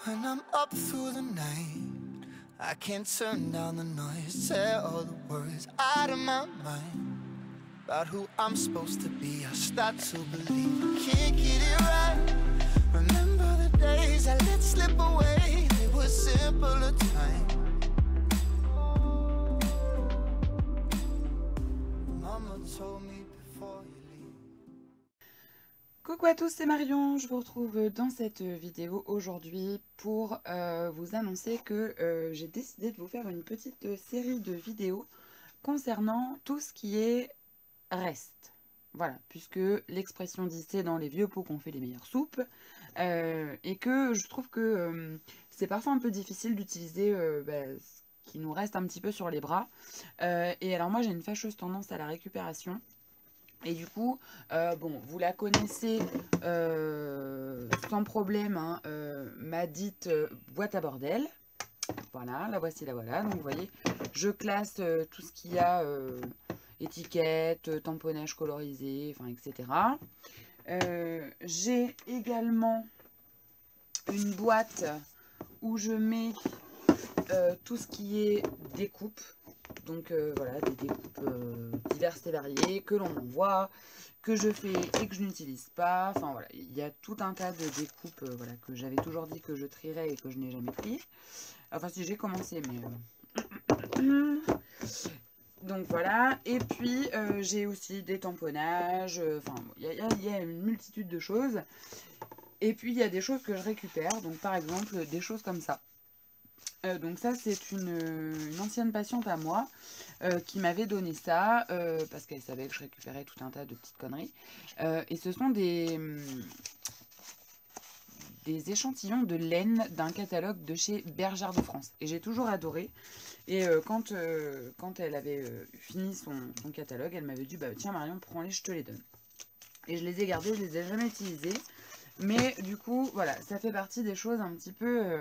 When I'm up through the night, I can't turn down the noise, tear all the worries out of my mind. About who I'm supposed to be, I start to believe I can't get it right. Remember the days I let slip away, they were simpler times. Mama told me before you leave. Coucou à tous, c'est Marion, je vous retrouve dans cette vidéo aujourd'hui pour vous annoncer que j'ai décidé de vous faire une petite série de vidéos concernant tout ce qui est reste. Voilà, puisque l'expression dit c'est dans les vieux pots qu'on fait les meilleures soupes, et que je trouve que c'est parfois un peu difficile d'utiliser ce qui nous reste un petit peu sur les bras. Et alors moi j'ai une fâcheuse tendance à la récupération. Et du coup, bon, vous la connaissez sans problème, hein, ma dite boîte à bordel. Voilà, la voici, la voilà. Donc vous voyez, je classe tout ce qu'il y a, étiquettes, tamponnage colorisé, enfin, etc. J'ai également une boîte où je mets tout ce qui est découpe. Donc voilà, des découpes diverses et variées que l'on m'envoie, que je fais et que je n'utilise pas. Enfin voilà, il y a tout un tas de découpes voilà, que j'avais toujours dit que je trierais et que je n'ai jamais pris. Enfin si, j'ai commencé, mais... Donc voilà, et puis j'ai aussi des tamponnages, enfin il y a une multitude de choses. Et puis il y a des choses que je récupère, donc par exemple des choses comme ça. Donc ça c'est une ancienne patiente à moi qui m'avait donné ça parce qu'elle savait que je récupérais tout un tas de petites conneries. Et ce sont des échantillons de laine d'un catalogue de chez Bergère de France. Et j'ai toujours adoré. Et quand elle avait fini son catalogue, elle m'avait dit bah, tiens Marion, prends-les, je te les donne. Et je les ai gardés, je les ai jamais utilisés. Mais du coup, voilà, ça fait partie des choses un petit peu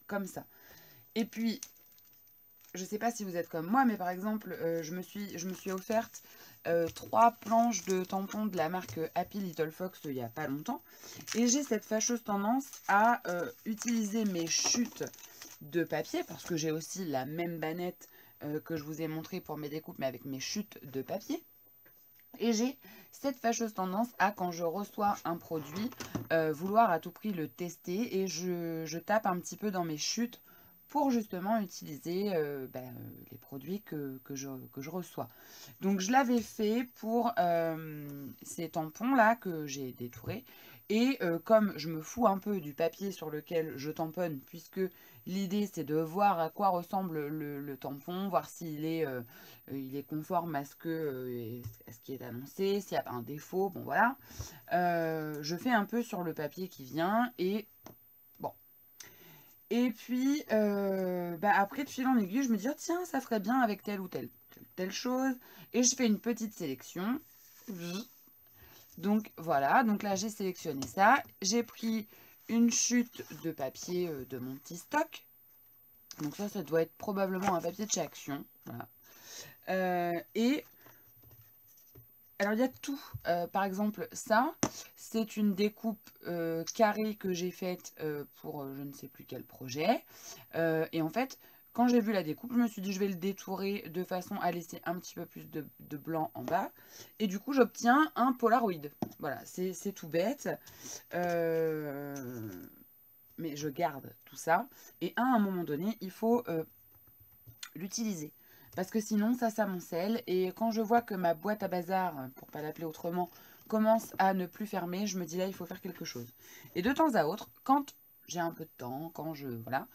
comme ça. Et puis, je ne sais pas si vous êtes comme moi, mais par exemple, je me suis offerte 3 planches de tampons de la marque Happy Little Fox il n'y a pas longtemps. Et j'ai cette fâcheuse tendance à utiliser mes chutes de papier, parce que j'ai aussi la même bannette que je vous ai montré pour mes découpes, mais avec mes chutes de papier. Et j'ai cette fâcheuse tendance à, quand je reçois un produit, vouloir à tout prix le tester. Et je tape un petit peu dans mes chutes pour justement utiliser les produits que je reçois. Donc je l'avais fait pour ces tampons là que j'ai détourés. Et comme je me fous un peu du papier sur lequel je tamponne, puisque l'idée c'est de voir à quoi ressemble le tampon, voir s'il est, il est conforme à ce qui est annoncé, s'il n'y a pas un défaut, bon voilà. Je fais un peu sur le papier qui vient et bon. Et puis après, de fil en aiguille, je me dis oh, tiens, ça ferait bien avec telle ou telle chose. Et je fais une petite sélection. Donc voilà, donc là j'ai sélectionné ça. J'ai pris une chute de papier de mon petit stock. Donc ça doit être probablement un papier de chez Action. Voilà. Et alors il y a tout. Par exemple ça, c'est une découpe carrée que j'ai faite pour je ne sais plus quel projet. Et en fait, quand j'ai vu la découpe, je me suis dit je vais le détourer de façon à laisser un petit peu plus de blanc en bas. Et du coup j'obtiens un Polaroid. Voilà, c'est tout bête. Mais je garde tout ça. Et à un moment donné, il faut l'utiliser. Parce que sinon, ça s'amoncelle. Et quand je vois que ma boîte à bazar, pour pas l'appeler autrement, commence à ne plus fermer, je me dis là, il faut faire quelque chose. Et de temps à autre, quand j'ai un peu de temps, quand je... Voilà.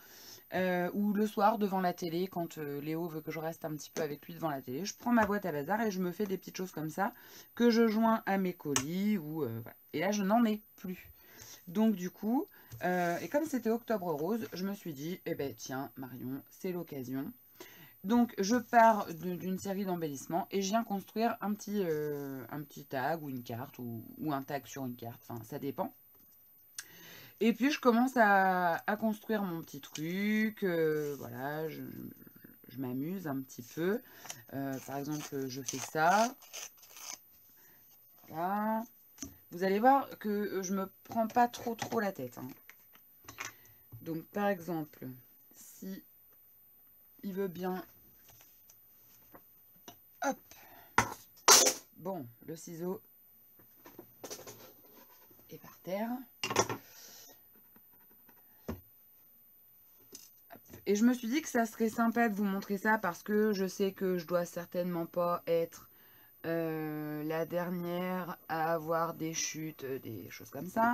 Ou le soir, devant la télé, quand Léo veut que je reste un petit peu avec lui devant la télé, je prends ma boîte à bazar et je me fais des petites choses comme ça, que je joins à mes colis. Voilà. Et là, je n'en ai plus. Donc du coup, et comme c'était Octobre Rose, je me suis dit, eh ben tiens Marion, c'est l'occasion. Donc je pars d'une série d'embellissements et je viens construire un petit tag ou une carte ou un tag sur une carte, enfin ça dépend. Et puis je commence à construire mon petit truc, voilà, je m'amuse un petit peu. Par exemple, je fais ça. Voilà. Vous allez voir que je me prends pas trop la tête. Hein. Donc par exemple, si il veut bien... Hop. Bon, le ciseau est par terre. Et je me suis dit que ça serait sympa de vous montrer ça parce que je sais que je dois certainement pas être la dernière à avoir des chutes, des choses comme ça.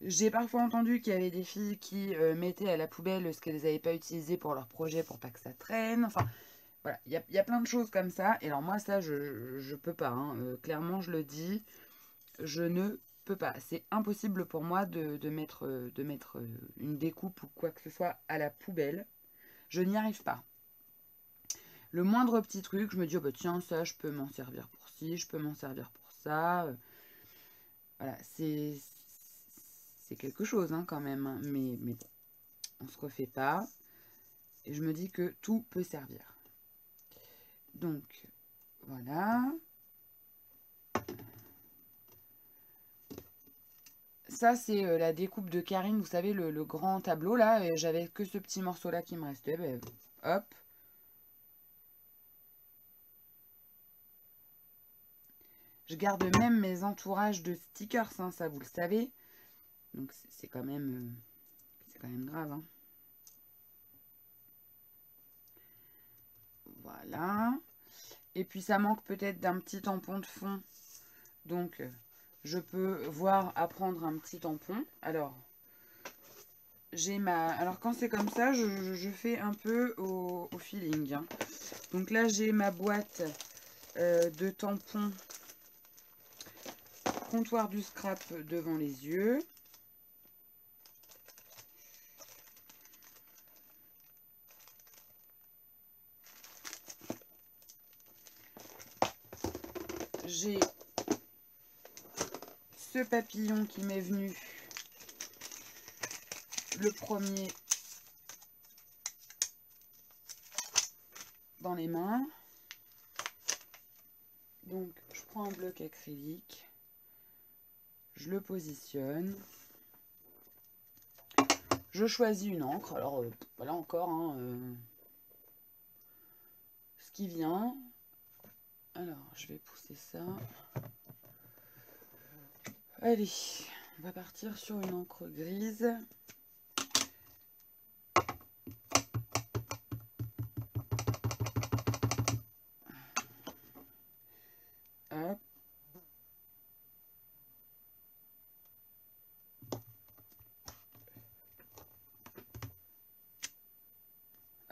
J'ai parfois entendu qu'il y avait des filles qui mettaient à la poubelle ce qu'elles n'avaient pas utilisé pour leur projet pour pas que ça traîne. Enfin, voilà, il y a plein de choses comme ça. Et alors moi, ça, je peux pas. Hein. Clairement, je le dis, je ne peux pas. C'est impossible pour moi de mettre une découpe ou quoi que ce soit à la poubelle. Je n'y arrive pas. Le moindre petit truc, je me dis, oh bah tiens, ça, je peux m'en servir pour ci, je peux m'en servir pour ça. Voilà, c'est quelque chose hein, quand même. Hein. Mais bon, on se refait pas. Et je me dis que tout peut servir. Donc, voilà. Ça, c'est la découpe de Karine. Vous savez, le grand tableau, là. J'avais que ce petit morceau-là qui me restait. Ben, hop. Je garde même mes entourages de stickers, hein, ça, vous le savez. Donc, c'est quand même grave. Hein. Voilà. Et puis, ça manque peut-être d'un petit tampon de fond. Donc, je peux voir à prendre un petit tampon. Alors, alors quand c'est comme ça, je fais un peu au feeling. Hein. Donc là, j'ai ma boîte de tampons comptoir du scrap devant les yeux. J'ai ce papillon qui m'est venu le premier dans les mains. Donc je prends un bloc acrylique, je le positionne, je choisis une encre. Alors voilà encore hein, ce qui vient. Alors je vais pousser ça. Allez, on va partir sur une encre grise. Hop.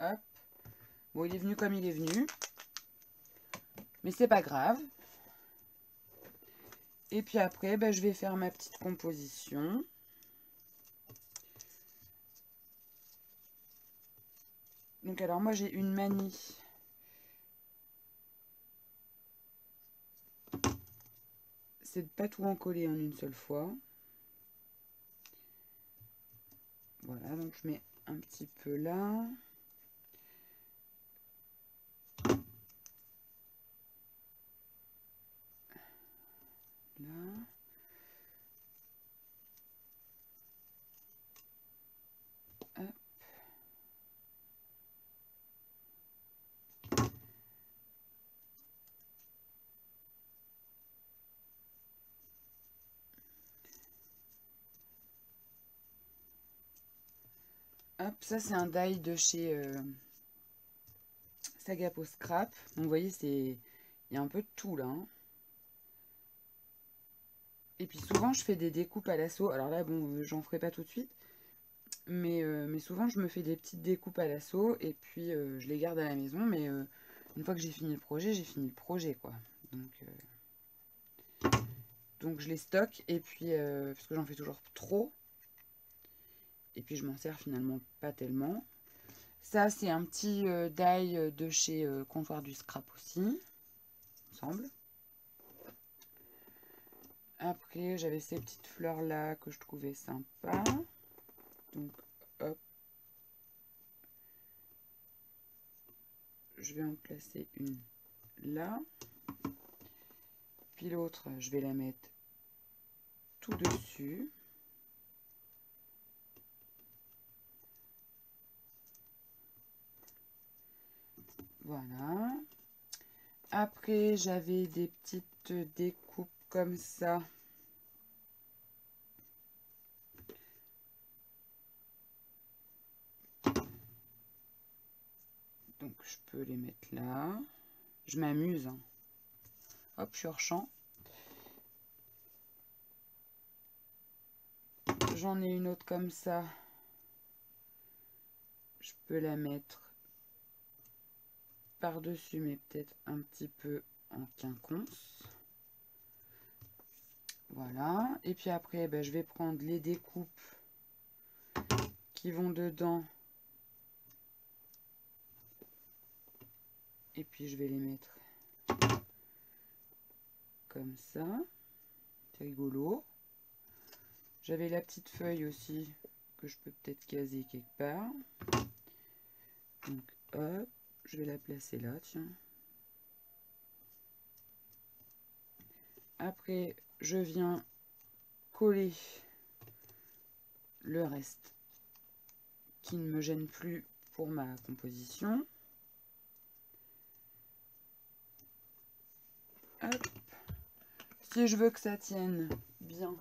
Hop. Bon, il est venu comme il est venu. Mais c'est pas grave. Et puis après, ben, je vais faire ma petite composition. Donc alors moi j'ai une manie. C'est de pas tout en coller en une seule fois. Voilà, donc je mets un petit peu là. Là. Hop. Hop, ça c'est un die de chez Sagapo Scrap. Donc vous voyez, il y a un peu de tout là. Hein. Et puis souvent je fais des découpes à lasso. Alors là, bon, j'en ferai pas tout de suite. Mais souvent je me fais des petites découpes à lasso. Et puis je les garde à la maison. Mais une fois que j'ai fini le projet, j'ai fini le projet quoi. Donc je les stocke. Et puis, parce que j'en fais toujours trop. Et puis je m'en sers finalement pas tellement. Ça c'est un petit die de chez Comptoir du Scrap aussi. Il me semble. Après, j'avais ces petites fleurs là que je trouvais sympa. Donc, hop. Je vais en placer une là. Puis l'autre, je vais la mettre tout dessus. Voilà. Après, j'avais des petites découpes comme ça. Donc, je peux les mettre là. Je m'amuse. Hein. Hop, je suis hors champ. J'en ai une autre comme ça. Je peux la mettre par-dessus, mais peut-être un petit peu en quinconce. Voilà. Et puis après, ben, je vais prendre les découpes qui vont dedans. Et puis je vais les mettre comme ça. C'est rigolo. J'avais la petite feuille aussi que je peux peut-être caser quelque part. Donc hop, je vais la placer là, tiens. Après, je viens coller le reste qui ne me gêne plus pour ma composition. Hop. Si je veux que ça tienne bien,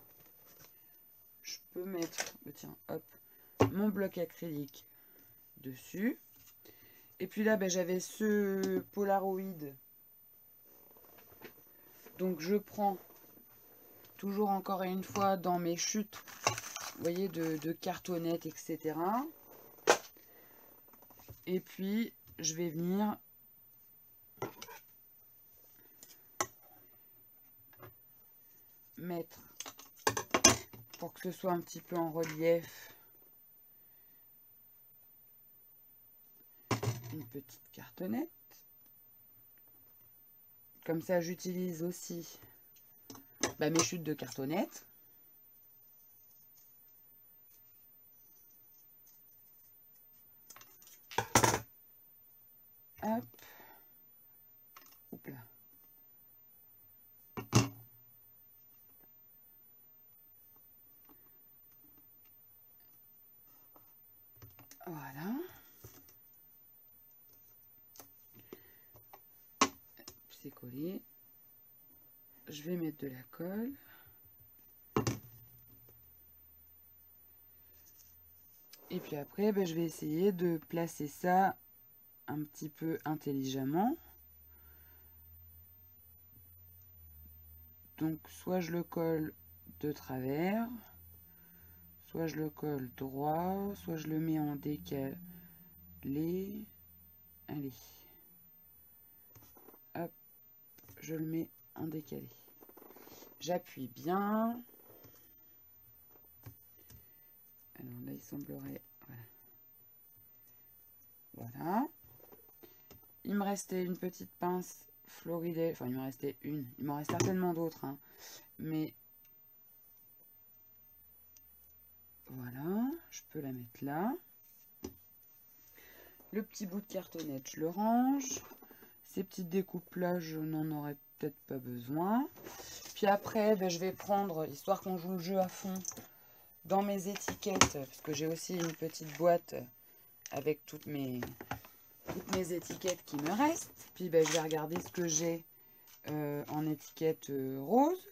je peux mettre, tiens, hop, mon bloc acrylique dessus. Et puis là, ben, j'avais ce Polaroid. Donc je prends toujours encore une fois dans mes chutes, vous voyez, de cartonnettes, etc. Et puis je vais venir mettre, pour que ce soit un petit peu en relief, une petite cartonnette. Comme ça, j'utilise aussi bah, mes chutes de cartonnettes. Hop. Oups là. Voilà. C'est collé. Je vais mettre de la colle. Et puis après, ben, je vais essayer de placer ça un petit peu intelligemment. Donc, soit je le colle de travers, soit je le colle droit, soit je le mets en décalé. Allez. Hop, je le mets en décalé. J'appuie bien. Alors là, il semblerait... Voilà. Il me restait une petite pince floridée. Enfin, il me restait une. Il m'en reste certainement d'autres. Hein. Mais voilà, je peux la mettre là. Le petit bout de cartonnette, je le range. Ces petites découpes-là, je n'en aurais peut-être pas besoin. Puis après, ben, je vais prendre, histoire qu'on joue le jeu à fond, dans mes étiquettes, parce que j'ai aussi une petite boîte avec toutes mes étiquettes qui me restent. Puis ben, je vais regarder ce que j'ai en étiquette rose.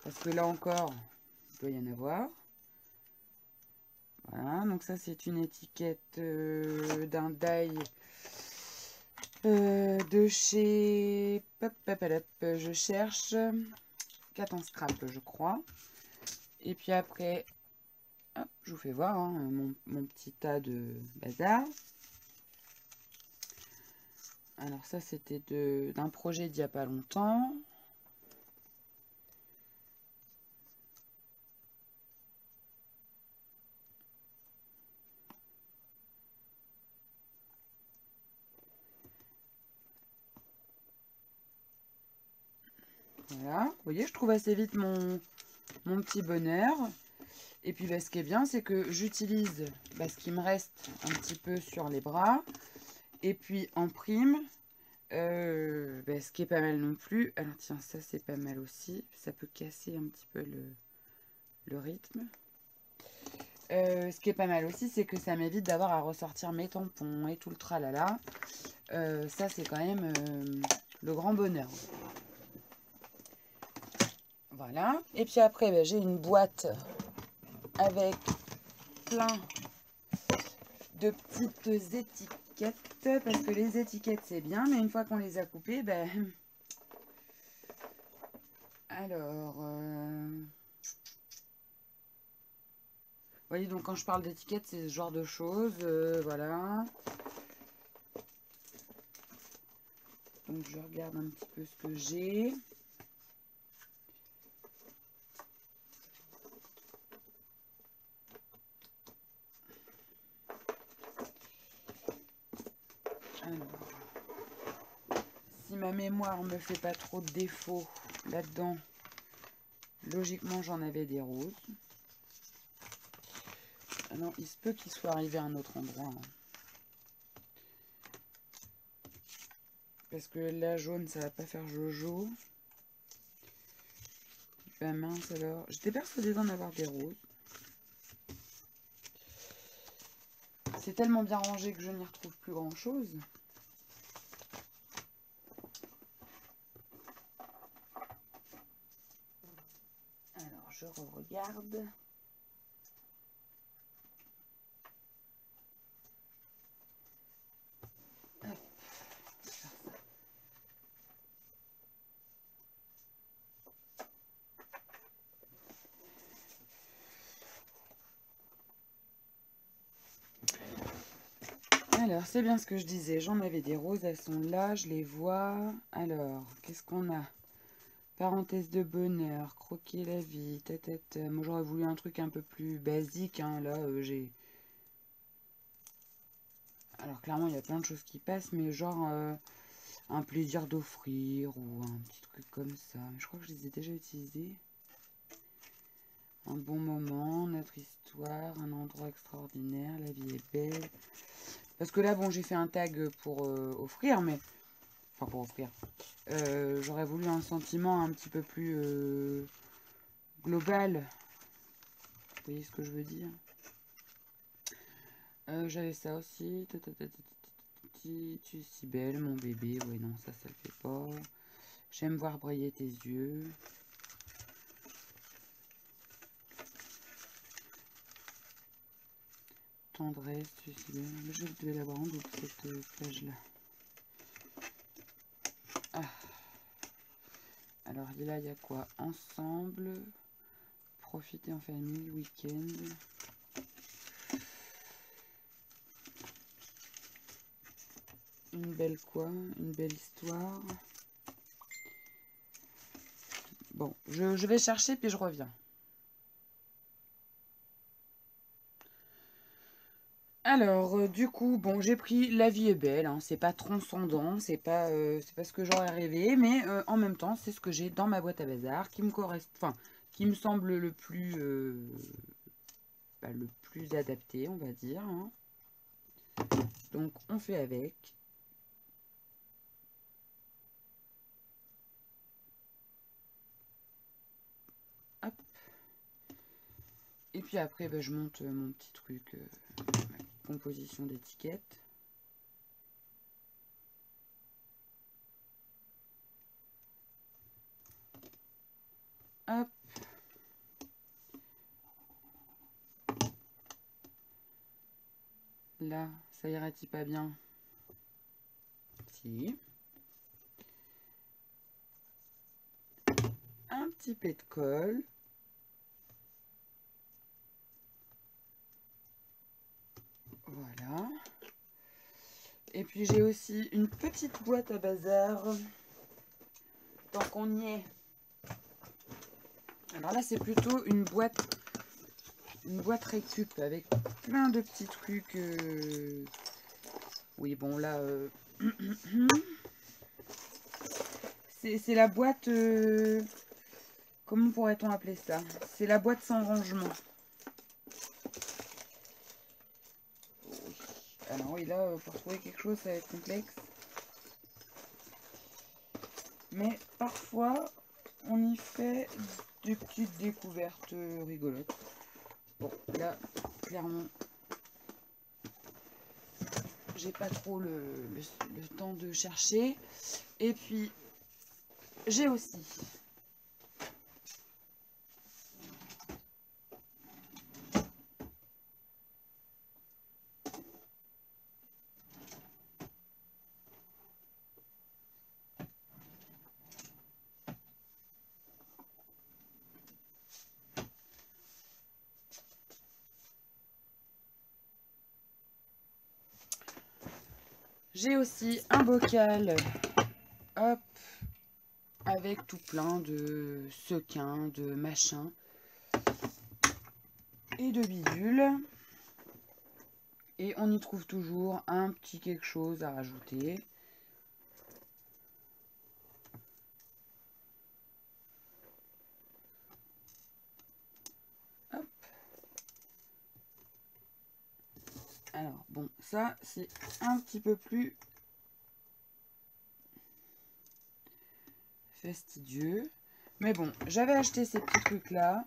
Parce que là encore, il doit y en avoir. Voilà, donc ça c'est une étiquette d'un die de chez... Je cherche Cat en Scrap, je crois. Et puis après, hop, je vous fais voir hein, mon petit tas de bazar. Alors ça c'était d'un projet d'il n'y a pas longtemps. Voilà, vous voyez, je trouve assez vite mon petit bonheur. Et puis bah, ce qui est bien, c'est que j'utilise bah, ce qui me reste un petit peu sur les bras. Et puis en prime, bah, ce qui est pas mal non plus. Alors tiens, ça c'est pas mal aussi. Ça peut casser un petit peu le rythme. Ce qui est pas mal aussi, c'est que ça m'évite d'avoir à ressortir mes tampons et tout le tralala. Ça, c'est quand même le grand bonheur. Voilà. Et puis après, ben, j'ai une boîte avec plein de petites étiquettes. Parce que les étiquettes, c'est bien. Mais une fois qu'on les a coupées, ben... Alors... Vous voyez, donc quand je parle d'étiquettes, c'est ce genre de choses. Voilà. Donc je regarde un petit peu ce que j'ai. Alors, si ma mémoire me fait pas trop de défauts là-dedans, logiquement j'en avais des roses. Alors il se peut qu'il soit arrivé à un autre endroit. Hein. Parce que la jaune, ça va pas faire Jojo. Ben mince alors. J'étais persuadée d'en avoir des roses. C'est tellement bien rangé que je n'y retrouve plus grand chose. Alors je regarde. Alors, c'est bien ce que je disais. J'en avais des roses, elles sont là, je les vois. Alors, qu'est-ce qu'on a? Parenthèse de bonheur, croquer la vie, tête. Moi, j'aurais voulu un truc un peu plus basique. Hein. Là, j'ai... Alors, clairement, il y a plein de choses qui passent, mais genre un plaisir d'offrir ou un petit truc comme ça. Je crois que je les ai déjà utilisés. Un bon moment, notre histoire, un endroit extraordinaire, la vie est belle. Parce que là, bon, j'ai fait un tag pour offrir, mais... Enfin, pour offrir. J'aurais voulu un sentiment un petit peu plus global. Vous voyez ce que je veux dire? J'avais ça aussi. Tu es si belle, mon bébé. Ouais, non, ça le fait pas. J'aime voir briller tes yeux. Tendresse, tu es si belle. Je devais l'avoir en double, cette page-là. Ah. Alors là, il y a quoi? Ensemble, profiter en famille, week-end. Une belle quoi? Une belle histoire. Bon, je vais chercher puis je reviens. Alors, du coup, bon, j'ai pris La vie est belle, hein, c'est pas transcendant, c'est pas ce que j'aurais rêvé, mais en même temps, c'est ce que j'ai dans ma boîte à bazar, qui me correspond, enfin, qui me semble le plus adapté, on va dire. Hein. Donc, on fait avec. Hop. Et puis après, ben, je monte mon petit truc, ma composition d'étiquettes. Hop. Là, ça irait-il pas bien? Si. Un petit peu de colle. Voilà. Et puis j'ai aussi une petite boîte à bazar. Tant qu'on y est. Alors là, c'est plutôt une boîte récup avec plein de petits trucs. Oui, bon là, c'est la boîte. Comment pourrait-on appeler ça? C'est la boîte sans rangement. Alors oui, là, pour trouver quelque chose, ça va être complexe. Mais parfois, on y fait des petites découvertes rigolotes. Bon, là, clairement, j'ai pas trop le temps de chercher. Et puis, j'ai aussi un bocal, hop, avec tout plein de sequins, de machins et de bidules. Et on y trouve toujours un petit quelque chose à rajouter. Hop. Alors, bon, ça, c'est un petit peu plus fastidieux. Mais bon, j'avais acheté ces petits trucs-là.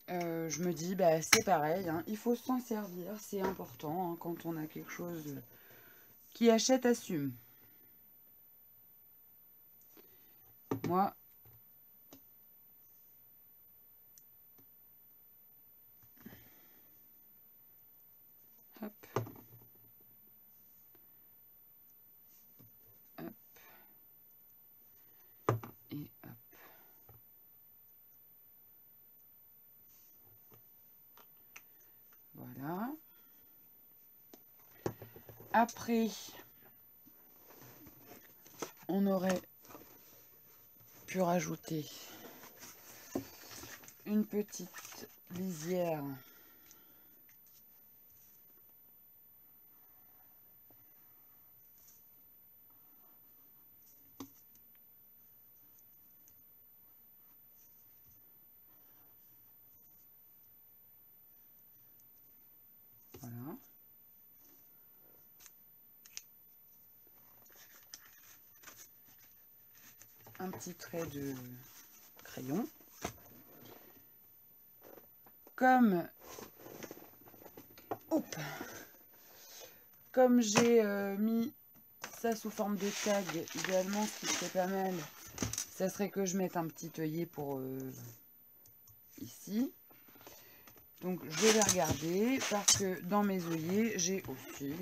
Je me dis, bah, c'est pareil, hein, il faut s'en servir, c'est important, hein, quand on a quelque chose qui achète, assume. Moi, hop, hop, et hop. Voilà. Après, on aurait pu rajouter une petite lisière . Voilà. Un petit trait de crayon. Comme j'ai mis ça sous forme de tag, idéalement ce qui serait pas mal, ça serait que je mette un petit œillet pour ici. Donc je vais regarder parce que dans mes œillets, j'ai aussi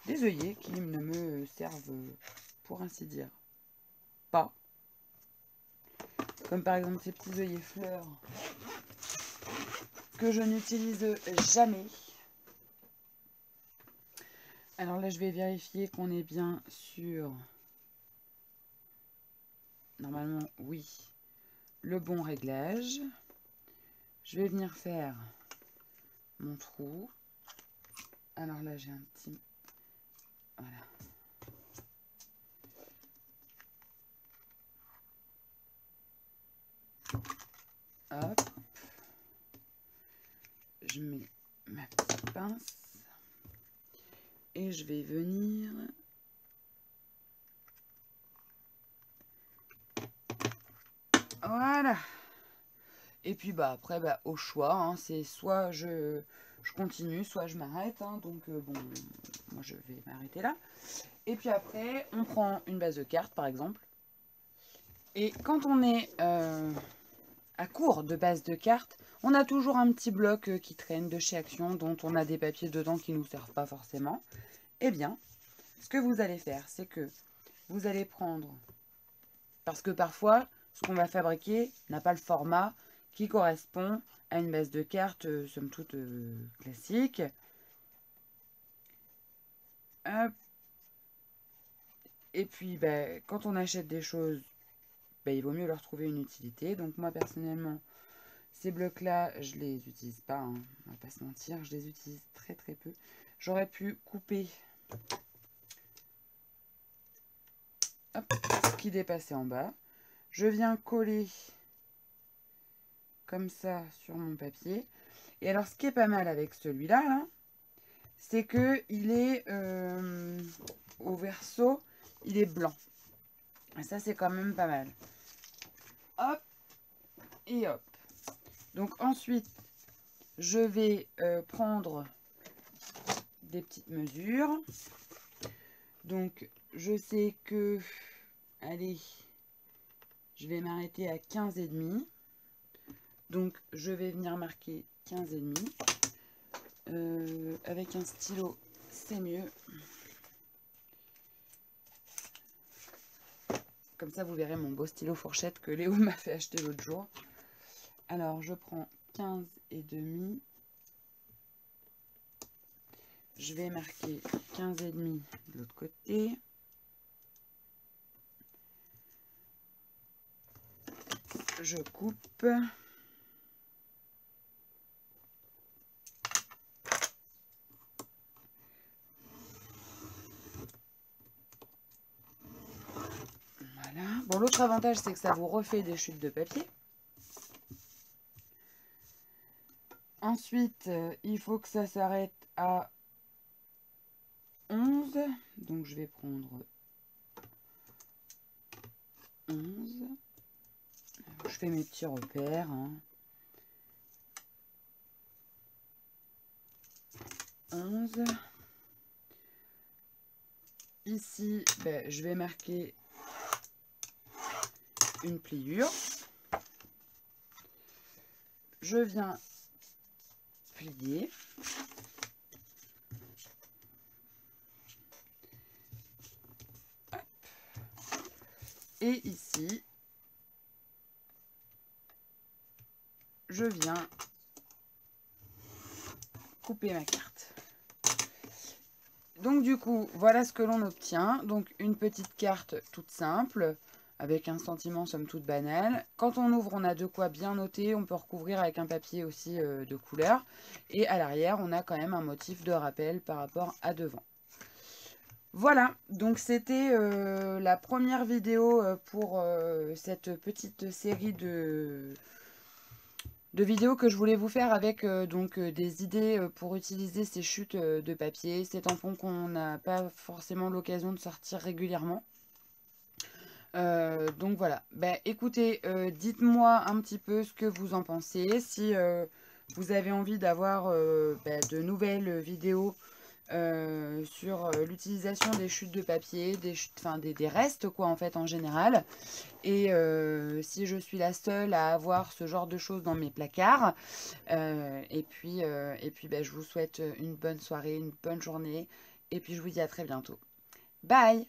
des œillets qui ne me servent, pour ainsi dire, pas. Comme par exemple ces petits œillets fleurs que je n'utilise jamais. Alors là, je vais vérifier qu'on est bien sur, normalement, oui, le bon réglage. Je vais venir faire mon trou. Alors là, j'ai un petit... Voilà. Hop. Je mets ma petite pince. Et je vais venir... Voilà. Et puis bah après, bah, au choix, hein, c'est soit je continue, soit je m'arrête. Hein, donc bon, moi je vais m'arrêter là. Et puis après, on prend une base de cartes par exemple. Et quand on est à court de base de cartes, on a toujours un petit bloc qui traîne de chez Action, dont on a des papiers dedans qui ne nous servent pas forcément. Eh bien, ce que vous allez faire, c'est que vous allez prendre, parce que parfois, ce qu'on va fabriquer n'a pas le format qui correspond à une base de cartes, somme toute classique. Hop. Et puis, bah, quand on achète des choses, bah, il vaut mieux leur trouver une utilité. Donc moi, personnellement, ces blocs-là, je les utilise pas, hein, on va pas se mentir, je les utilise très très peu. J'aurais pu couper hop, ce qui dépassait en bas. Je viens coller comme ça sur mon papier. Et alors, ce qui est pas mal avec celui-là, là, c'est que il est au verso, il est blanc. Et ça, c'est quand même pas mal. Hop et hop. Donc ensuite, je vais prendre des petites mesures. Donc, je sais que, allez, je vais m'arrêter à 15,5. Donc, je vais venir marquer 15,5. Avec un stylo, c'est mieux. Comme ça, vous verrez mon beau stylo fourchette que Léo m'a fait acheter l'autre jour. Alors, je prends 15,5. Je vais marquer 15,5 de l'autre côté. Je coupe. Voilà. Bon, l'autre avantage, c'est que ça vous refait des chutes de papier. Ensuite, il faut que ça s'arrête à 11. Donc, je vais prendre 11. Je fais mes petits repères. 11. Ici, ben, je vais marquer une pliure. Je viens plier. Hop. Et ici, je viens couper ma carte. Donc du coup, voilà ce que l'on obtient. Donc une petite carte toute simple, avec un sentiment somme toute banal. Quand on ouvre, on a de quoi bien noter. On peut recouvrir avec un papier aussi de couleur. Et à l'arrière, on a quand même un motif de rappel par rapport à devant. Voilà, donc c'était la première vidéo pour cette petite série de vidéos que je voulais vous faire avec des idées pour utiliser ces chutes de papier, ces tampons qu'on n'a pas forcément l'occasion de sortir régulièrement. Donc voilà, ben, écoutez, dites-moi un petit peu ce que vous en pensez, si vous avez envie d'avoir de nouvelles vidéos sur l'utilisation des chutes de papier, des restes quoi en fait en général. Et si je suis la seule à avoir ce genre de choses dans mes placards. Et puis ben, je vous souhaite une bonne soirée, une bonne journée. Et puis je vous dis à très bientôt. Bye!